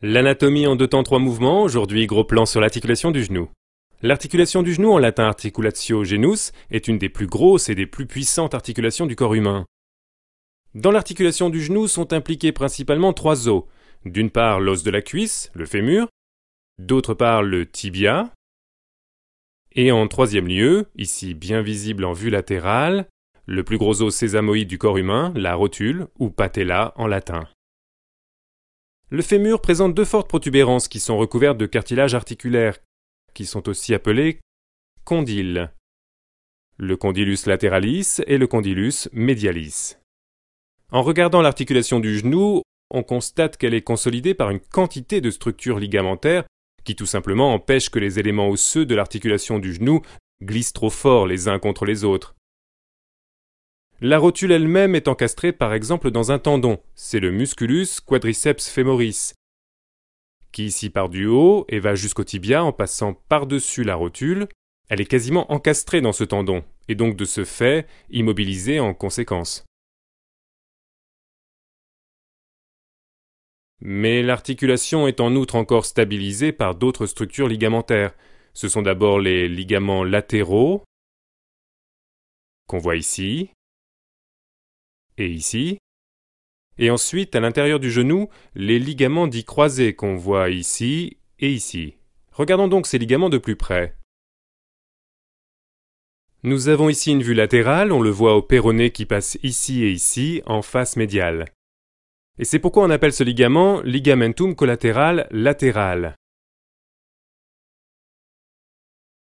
L'anatomie en 2 temps 3 mouvements, aujourd'hui gros plan sur l'articulation du genou. L'articulation du genou, en latin articulatio genus, est une des plus grosses et des plus puissantes articulations du corps humain. Dans l'articulation du genou sont impliqués principalement 3 os. D'une part l'os de la cuisse, le fémur, d'autre part le tibia, et en troisième lieu, ici bien visible en vue latérale, le plus gros os sésamoïde du corps humain, la rotule, ou patella en latin. Le fémur présente 2 fortes protubérances qui sont recouvertes de cartilage articulaire, qui sont aussi appelés condyles. Le condylus lateralis et le condylus medialis. En regardant l'articulation du genou, on constate qu'elle est consolidée par une quantité de structures ligamentaires qui tout simplement empêchent que les éléments osseux de l'articulation du genou glissent trop fort les uns contre les autres. La rotule elle-même est encastrée par exemple dans un tendon, c'est le musculus quadriceps femoris, qui ici part du haut et va jusqu'au tibia en passant par-dessus la rotule. Elle est quasiment encastrée dans ce tendon, et donc de ce fait, immobilisée en conséquence. Mais l'articulation est en outre encore stabilisée par d'autres structures ligamentaires. Ce sont d'abord les ligaments latéraux, qu'on voit ici, et ici, et ensuite, à l'intérieur du genou, les ligaments dits croisés qu'on voit ici et ici. Regardons donc ces ligaments de plus près. Nous avons ici une vue latérale, on le voit au péroné qui passe ici et ici, en face médiale. Et c'est pourquoi on appelle ce ligament ligamentum collatéral latéral.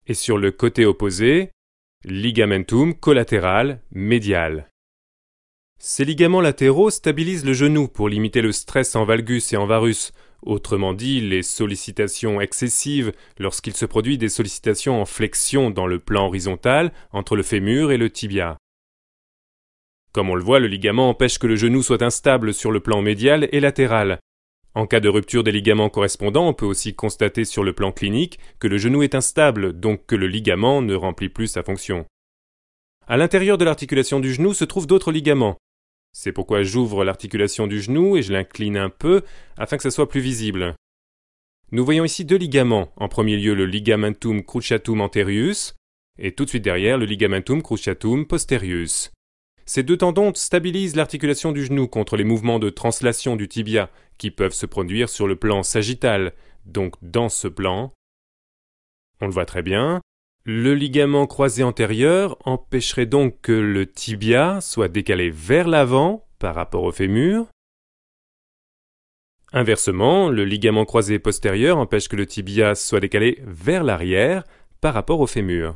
Et sur le côté opposé, ligamentum collatéral médial. Ces ligaments latéraux stabilisent le genou pour limiter le stress en valgus et en varus, autrement dit les sollicitations excessives lorsqu'il se produit des sollicitations en flexion dans le plan horizontal entre le fémur et le tibia. Comme on le voit, le ligament empêche que le genou soit instable sur le plan médial et latéral. En cas de rupture des ligaments correspondants, on peut aussi constater sur le plan clinique que le genou est instable, donc que le ligament ne remplit plus sa fonction. À l'intérieur de l'articulation du genou se trouvent d'autres ligaments. C'est pourquoi j'ouvre l'articulation du genou et je l'incline un peu afin que ça soit plus visible. Nous voyons ici 2 ligaments. En premier lieu le ligamentum cruciatum anterius et tout de suite derrière le ligamentum cruciatum posterius. Ces 2 tendons stabilisent l'articulation du genou contre les mouvements de translation du tibia qui peuvent se produire sur le plan sagittal, donc dans ce plan. On le voit très bien. Le ligament croisé antérieur empêcherait donc que le tibia soit décalé vers l'avant par rapport au fémur. Inversement, le ligament croisé postérieur empêche que le tibia soit décalé vers l'arrière par rapport au fémur.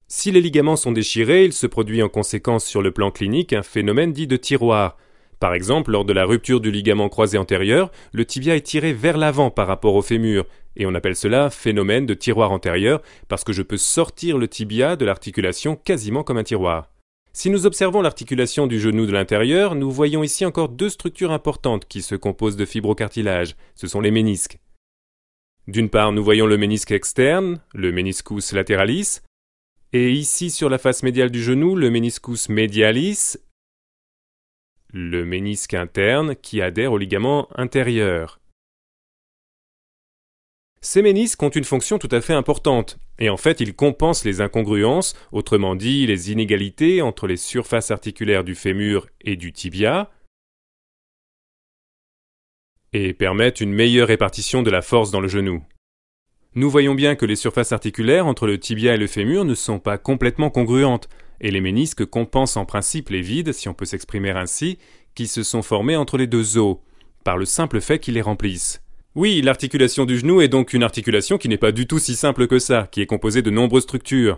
Si les ligaments sont déchirés, il se produit en conséquence sur le plan clinique un phénomène dit de tiroir. Par exemple, lors de la rupture du ligament croisé antérieur, le tibia est tiré vers l'avant par rapport au fémur, et on appelle cela phénomène de tiroir antérieur parce que je peux sortir le tibia de l'articulation quasiment comme un tiroir. Si nous observons l'articulation du genou de l'intérieur, nous voyons ici encore 2 structures importantes qui se composent de fibrocartilage, ce sont les ménisques. D'une part, nous voyons le ménisque externe, le meniscus lateralis, et ici sur la face médiale du genou, le meniscus medialis, le ménisque interne qui adhère au ligament intérieur. Ces ménisques ont une fonction tout à fait importante, et en fait ils compensent les incongruences, autrement dit les inégalités entre les surfaces articulaires du fémur et du tibia, et permettent une meilleure répartition de la force dans le genou. Nous voyons bien que les surfaces articulaires entre le tibia et le fémur ne sont pas complètement congruentes, et les ménisques compensent en principe les vides, si on peut s'exprimer ainsi, qui se sont formés entre les 2 os, par le simple fait qu'ils les remplissent. Oui, l'articulation du genou est donc une articulation qui n'est pas du tout si simple que ça, qui est composée de nombreuses structures.